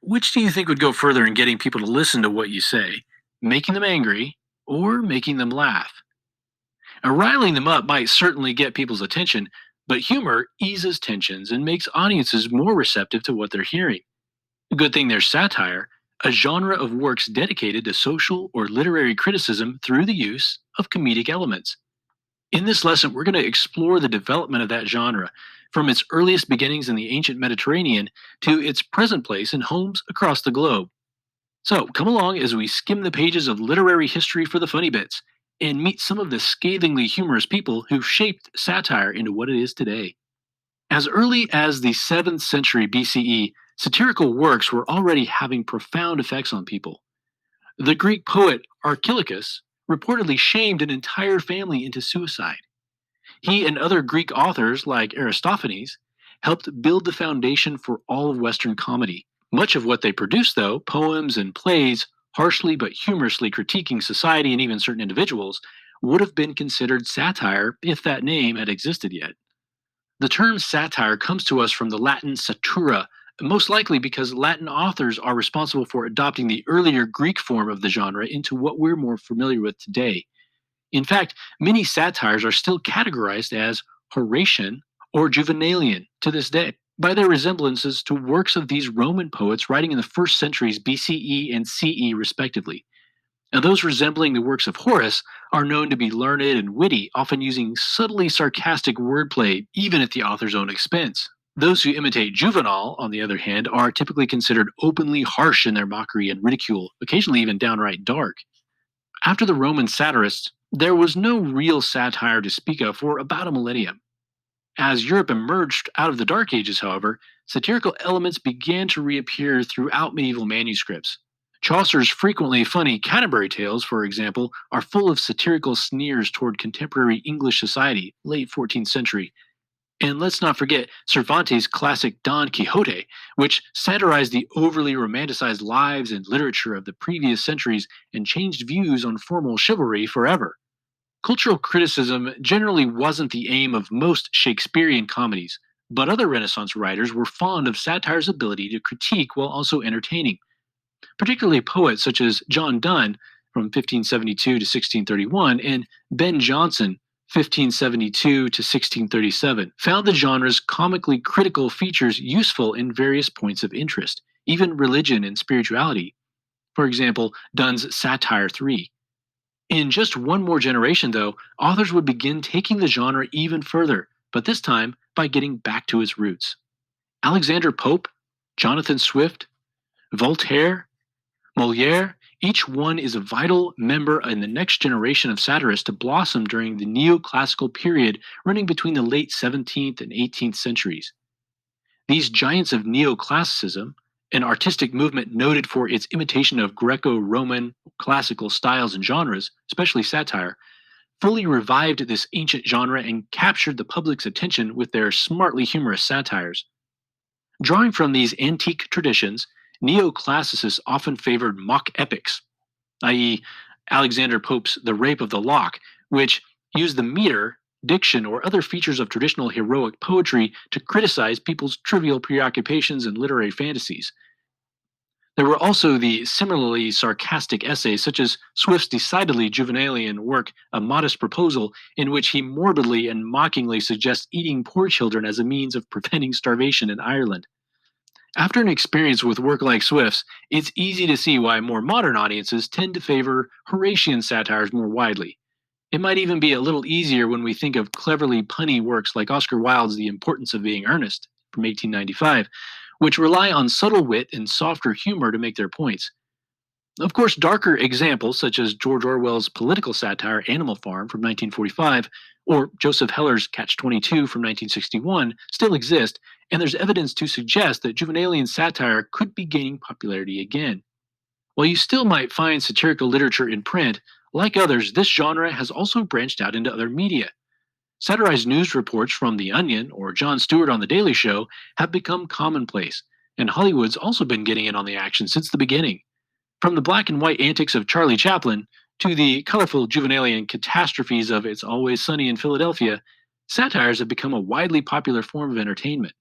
Which do you think would go further in getting people to listen to what you say? Making them angry or making them laugh? Now, riling them up might certainly get people's attention, but humor eases tensions and makes audiences more receptive to what they're hearing. Good thing there's satire, a genre of works dedicated to social or literary criticism through the use of comedic elements. In this lesson, we're going to explore the development of that genre, from its earliest beginnings in the ancient Mediterranean to its present place in homes across the globe. So, come along as we skim the pages of literary history for the funny bits and meet some of the scathingly humorous people who've shaped satire into what it is today. As early as the 7th century BCE, satirical works were already having profound effects on people. The Greek poet Archilochus reportedly shamed an entire family into suicide. He and other Greek authors, like Aristophanes, helped build the foundation for all of Western comedy. Much of what they produced, though, poems and plays, harshly but humorously critiquing society and even certain individuals, would have been considered satire if that name had existed yet. The term satire comes to us from the Latin satura, most likely because Latin authors are responsible for adopting the earlier Greek form of the genre into what we're more familiar with today. In fact, many satires are still categorized as Horatian or Juvenalian to this day by their resemblances to works of these Roman poets writing in the first centuries BCE and CE, respectively. Now, those resembling the works of Horace are known to be learned and witty, often using subtly sarcastic wordplay, even at the author's own expense. Those who imitate Juvenal, on the other hand, are typically considered openly harsh in their mockery and ridicule, occasionally even downright dark. After the Roman satirists, there was no real satire to speak of for about a millennium. As Europe emerged out of the Dark Ages, however, satirical elements began to reappear throughout medieval manuscripts. Chaucer's frequently funny Canterbury Tales, for example, are full of satirical sneers toward contemporary English society, late 14th century. And let's not forget Cervantes' classic Don Quixote, which satirized the overly romanticized lives and literature of the previous centuries and changed views on formal chivalry forever. Cultural criticism generally wasn't the aim of most Shakespearean comedies, but other Renaissance writers were fond of satire's ability to critique while also entertaining. Particularly poets such as John Donne from 1572 to 1631 and Ben Jonson 1572 to 1637 found the genre's comically critical features useful in various points of interest, even religion and spirituality. For example, Donne's Satire 3. In just one more generation, though, authors would begin taking the genre even further, but this time by getting back to its roots. Alexander Pope, Jonathan Swift, Voltaire, Moliere, each one is a vital member in the next generation of satirists to blossom during the neoclassical period running between the late 17th and 18th centuries. These giants of neoclassicism, an artistic movement noted for its imitation of Greco Roman classical styles and genres, especially satire, fully revived this ancient genre and captured the public's attention with their smartly humorous satires. Drawing from these antique traditions, neoclassicists often favored mock epics, i.e., Alexander Pope's The Rape of the Lock, which used the meter, diction, or other features of traditional heroic poetry to criticize people's trivial preoccupations and literary fantasies. There were also the similarly sarcastic essays, such as Swift's decidedly Juvenalian work, A Modest Proposal, in which he morbidly and mockingly suggests eating poor children as a means of preventing starvation in Ireland. After an experience with work like Swift's, it's easy to see why more modern audiences tend to favor Horatian satires more widely. It might even be a little easier when we think of cleverly punny works like Oscar Wilde's The Importance of Being Earnest from 1895, which rely on subtle wit and softer humor to make their points. Of course, darker examples such as George Orwell's political satire Animal Farm from 1945 or Joseph Heller's Catch 22 from 1961 still exist, and there's evidence to suggest that Juvenalian satire could be gaining popularity again. While you still might find satirical literature in print, like others, this genre has also branched out into other media. Satirized news reports from The Onion or Jon Stewart on The Daily Show have become commonplace, and Hollywood's also been getting in on the action since the beginning. From the black and white antics of Charlie Chaplin to the colorful Juvenalian catastrophes of It's Always Sunny in Philadelphia, satires have become a widely popular form of entertainment,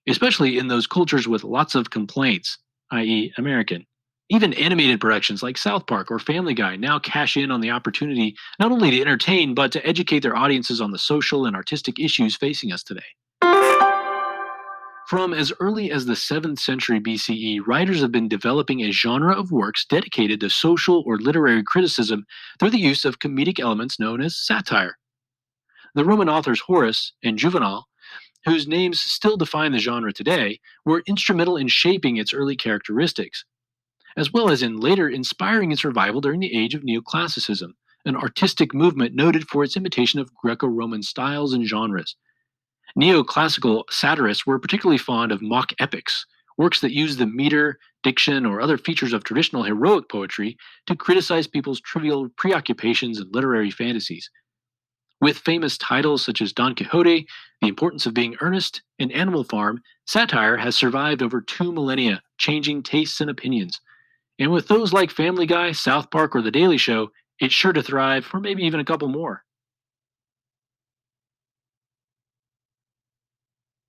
especially in those cultures with lots of complaints, i.e., American. Even animated productions like South Park or Family Guy now cash in on the opportunity not only to entertain, but to educate their audiences on the social and artistic issues facing us today. From as early as the 7th century BCE, writers have been developing a genre of works dedicated to social or literary criticism through the use of comedic elements known as satire. The Roman authors Horace and Juvenal, whose names still define the genre today, were instrumental in shaping its early characteristics, as well as in later inspiring its revival during the age of neoclassicism, an artistic movement noted for its imitation of Greco Roman styles and genres. Neoclassical satirists were particularly fond of mock epics, works that used the meter, diction, or other features of traditional heroic poetry to criticize people's trivial preoccupations and literary fantasies. With famous titles such as Don Quixote, The Importance of Being Earnest, and Animal Farm, satire has survived over 2 millennia, changing tastes and opinions. And with those like Family Guy, South Park, or The Daily Show, it's sure to thrive for maybe even a couple more.